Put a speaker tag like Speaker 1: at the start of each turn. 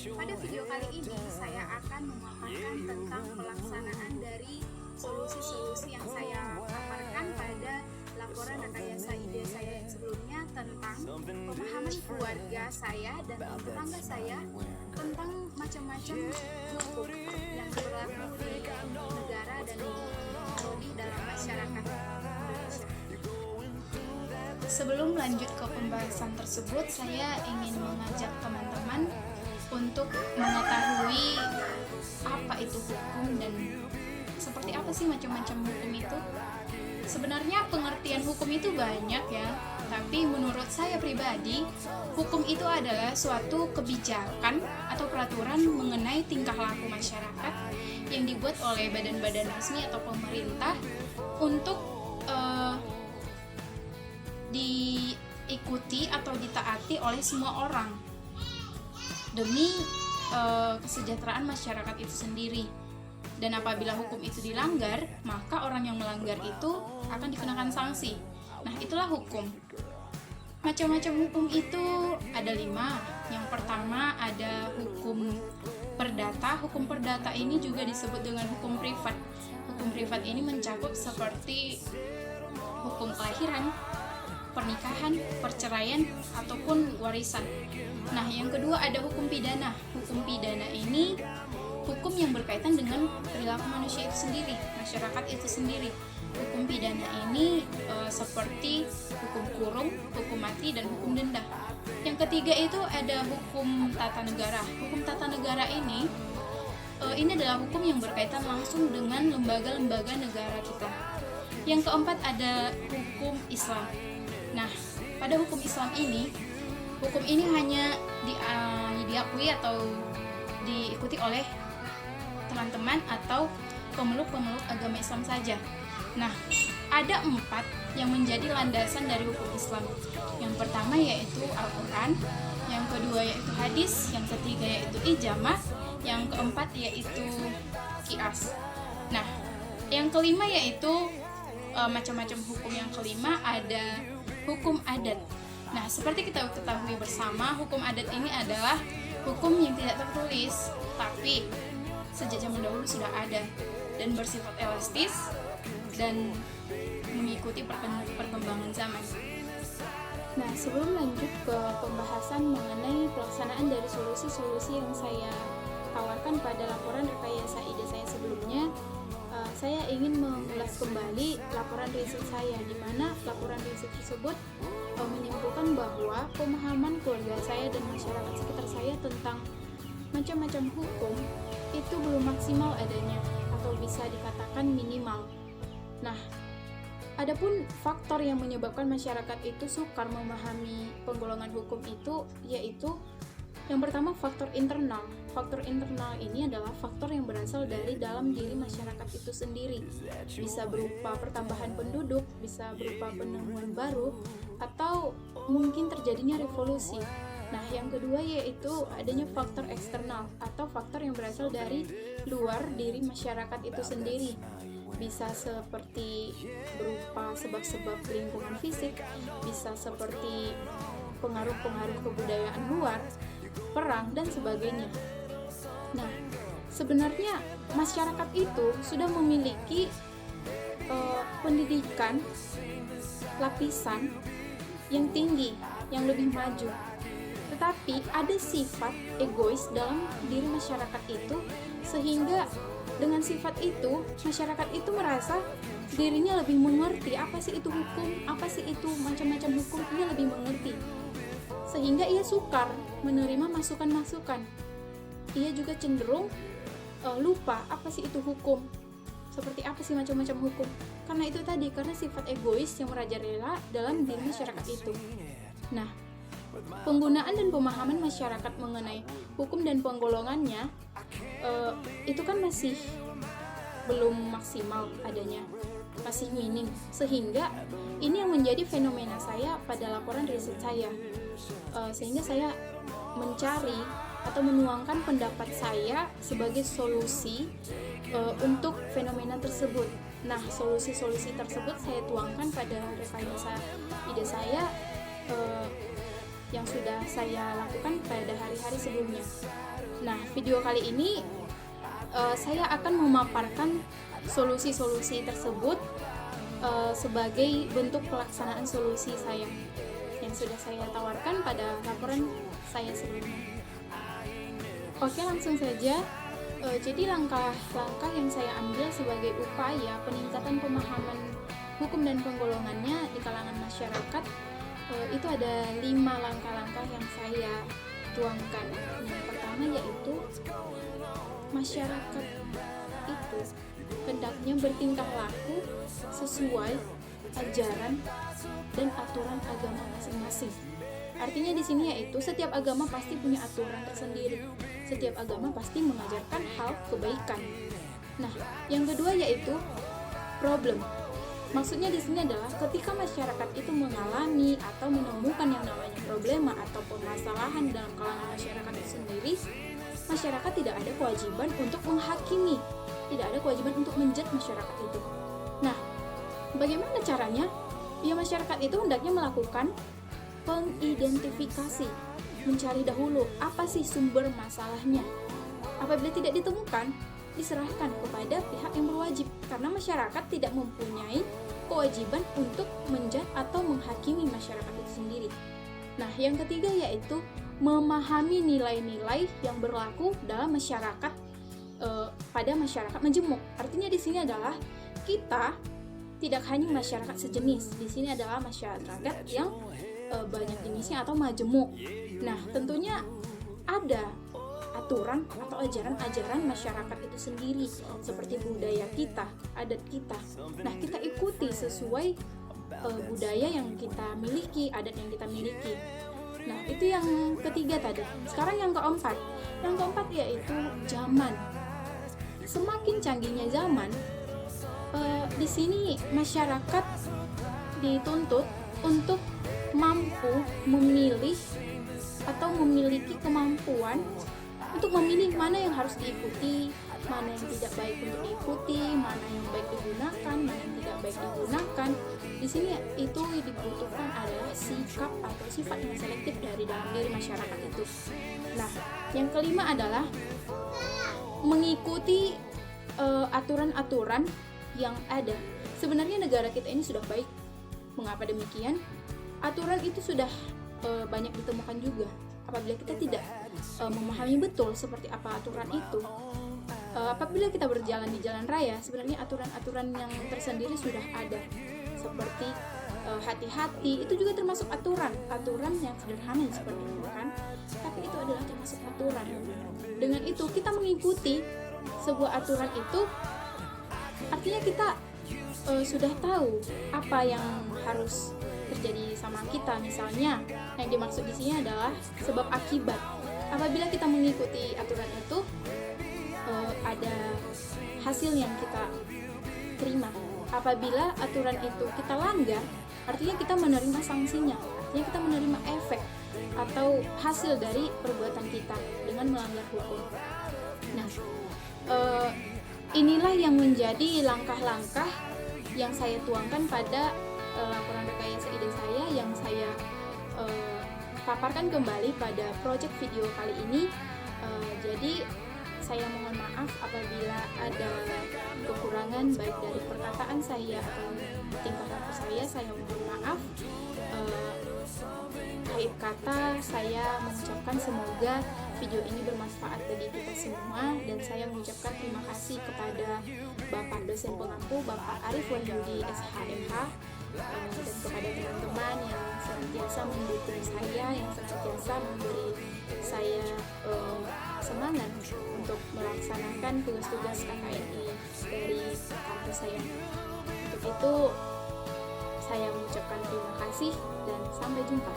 Speaker 1: Pada video kali ini saya akan memaparkan tentang pelaksanaan dari solusi-solusi yang saya paparkan pada laporan rekayasa ide saya yang sebelumnya tentang pemahaman keluarga saya dan tetangga saya tentang macam-macam hukum yang berlaku di negara dan di dalam masyarakat Indonesia. Sebelum lanjut ke pembahasan tersebut, saya ingin mengajak teman-teman untuk mengetahui apa itu hukum dan seperti apa sih macam-macam hukum itu. Sebenarnya pengertian hukum itu banyak ya, tapi menurut saya pribadi, hukum itu adalah suatu kebijakan atau peraturan mengenai tingkah laku masyarakat yang dibuat oleh badan-badan resmi atau pemerintah untuk diikuti atau ditaati oleh semua orang demi kesejahteraan masyarakat itu sendiri. Dan apabila hukum itu dilanggar, maka orang yang melanggar itu akan dikenakan sanksi. Nah, itulah hukum. Macam-macam hukum itu ada 5. Yang pertama ada hukum perdata. Hukum perdata ini juga disebut dengan hukum privat. Hukum privat ini mencakup seperti hukum kelahiran, pernikahan, perceraian, ataupun warisan. Nah, yang kedua ada hukum pidana. Hukum pidana ini hukum yang berkaitan dengan perilaku manusia itu sendiri, masyarakat itu sendiri. Hukum pidana ini seperti hukum kurung, hukum mati, dan hukum denda. Yang ketiga itu ada hukum tata negara. Hukum tata negara ini adalah hukum yang berkaitan langsung dengan lembaga-lembaga negara kita. Yang keempat ada hukum Islam. Nah, pada hukum Islam ini, hukum ini hanya diakui atau diikuti oleh teman-teman atau pemeluk-pemeluk agama Islam saja. Nah, ada 4 yang menjadi landasan dari hukum Islam. Yang pertama yaitu Al-Quran, yang kedua yaitu hadis, yang ketiga yaitu ijmah, yang keempat yaitu qiyas. Nah, yang kelima yaitu macam-macam hukum. Yang kelima ada hukum adat. Nah, seperti kita ketahui bersama, hukum adat ini adalah hukum yang tidak tertulis, tapi sejak zaman dahulu sudah ada dan bersifat elastis dan mengikuti perkembangan zaman. Nah, sebelum lanjut ke pembahasan mengenai pelaksanaan dari solusi-solusi yang saya tawarkan pada laporan rekayasa ide saya sebelumnya, saya ingin mengulas kembali laporan riset saya, di mana laporan riset tersebut menyimpulkan bahwa pemahaman keluarga saya dan masyarakat sekitar saya tentang macam-macam hukum itu belum maksimal adanya atau bisa dikatakan minimal. Nah, adapun faktor yang menyebabkan masyarakat itu sukar memahami penggolongan hukum itu yaitu yang pertama faktor internal. Faktor internal ini adalah faktor yang berasal dari dalam diri masyarakat itu sendiri. Bisa berupa pertambahan penduduk, bisa berupa penemuan baru, atau mungkin terjadinya revolusi. Nah, yang kedua yaitu adanya faktor eksternal atau faktor yang berasal dari luar diri masyarakat itu sendiri. Bisa seperti berupa sebab-sebab lingkungan fisik, bisa seperti pengaruh-pengaruh kebudayaan luar, perang, dan sebagainya. Nah, sebenarnya masyarakat itu sudah memiliki pendidikan lapisan yang tinggi, yang lebih maju. Tetapi ada sifat egois dalam diri masyarakat itu, sehingga dengan sifat itu, masyarakat itu merasa dirinya lebih mengerti apa sih itu hukum, apa sih itu macam-macam hukum, ia lebih mengerti. Sehingga ia sukar menerima masukan-masukan. Ia juga cenderung lupa apa sih itu hukum, seperti apa sih macam-macam hukum. Karena itu tadi, karena sifat egois yang merajalela dalam diri masyarakat itu. Nah, penggunaan dan pemahaman masyarakat mengenai hukum dan penggolongannya itu kan masih belum maksimal adanya, masih minim, sehingga ini yang menjadi fenomena saya pada laporan riset saya. Sehingga saya mencari atau menuangkan pendapat saya sebagai solusi untuk fenomena tersebut. Nah, solusi-solusi tersebut saya tuangkan pada rekayasa ide saya yang sudah saya lakukan pada hari-hari sebelumnya. Nah, video kali ini saya akan memaparkan solusi-solusi tersebut sebagai bentuk pelaksanaan solusi saya yang sudah saya tawarkan pada laporan saya sebelumnya. Oke, langsung saja. Jadi langkah-langkah yang saya ambil sebagai upaya peningkatan pemahaman hukum dan penggolongannya di kalangan masyarakat, itu ada 5 langkah-langkah yang saya tuangkan. Yang pertama yaitu masyarakat itu hendaknya bertingkah laku sesuai ajaran dan aturan agama masing-masing. Artinya di sini yaitu setiap agama pasti punya aturan tersendiri. Setiap agama pasti mengajarkan hal kebaikan. Nah, yang kedua yaitu problem. Maksudnya di sini adalah ketika masyarakat itu mengalami atau menemukan yang namanya problema atau permasalahan dalam kalangan masyarakat itu sendiri, masyarakat tidak ada kewajiban untuk menghakimi, tidak ada kewajiban untuk menjudge masyarakat itu. Nah, bagaimana caranya? Ya, masyarakat itu hendaknya melakukan pengidentifikasi, mencari dahulu apa sih sumber masalahnya. Apabila tidak ditemukan, diserahkan kepada pihak yang berwajib, karena masyarakat tidak mempunyai kewajiban untuk menjudge atau menghakimi masyarakat itu sendiri. Nah, yang ketiga yaitu memahami nilai-nilai yang berlaku dalam masyarakat pada masyarakat majemuk. Artinya di sini adalah kita tidak hanya masyarakat sejenis, di sini adalah masyarakat yang banyak jenisnya atau majemuk. Nah, tentunya ada aturan atau ajaran-ajaran masyarakat itu sendiri, seperti budaya kita, adat kita. Nah, kita ikuti sesuai budaya yang kita miliki, adat yang kita miliki. Nah, itu yang ketiga tadi. Sekarang yang keempat. Yang keempat yaitu zaman. Semakin canggihnya zaman, di sini masyarakat dituntut untuk mampu memilih atau memiliki kemampuan untuk memilih mana yang harus diikuti, mana yang tidak baik untuk diikuti, mana yang baik digunakan, mana yang tidak baik digunakan. Di sini itu dibutuhkan adalah sikap atau sifat yang selektif dari dalam diri masyarakat itu. Nah, yang kelima adalah mengikuti aturan-aturan yang ada. Sebenarnya negara kita ini sudah baik. Mengapa demikian? Aturan itu sudah banyak ditemukan juga. Apabila kita tidak memahami betul seperti apa aturan itu, apabila kita berjalan di jalan raya, sebenarnya aturan-aturan yang tersendiri sudah ada. Seperti hati-hati, itu juga termasuk aturan yang sederhana seperti itu kan. Tapi itu adalah termasuk aturan. Dengan itu kita mengikuti sebuah aturan itu, artinya kita sudah tahu apa yang harus terjadi sama kita. Misalnya yang dimaksud di sini adalah sebab akibat. Apabila kita mengikuti aturan itu, ada hasil yang kita terima. Apabila aturan itu kita langgar, artinya kita menerima sanksinya, artinya kita menerima efek atau hasil dari perbuatan kita dengan melanggar hukum. Nah, inilah yang menjadi langkah-langkah yang saya tuangkan pada laporan rekayasa ide saya yang saya paparkan kembali pada project video kali ini. Jadi saya mohon maaf apabila ada kekurangan baik dari perkataan saya atau tingkah laku saya mohon maaf. Akhir kata saya mengucapkan semoga video ini bermanfaat bagi kita semua, dan saya mengucapkan terima kasih kepada Bapak dosen pengampu Bapak Arif Wahyudi SHMH, dan kepada teman-teman yang senantiasa mendukung saya, yang senantiasa memberi saya semangat untuk melaksanakan tugas-tugas KKNI dari kampus saya. Untuk itu saya mengucapkan terima kasih dan sampai jumpa.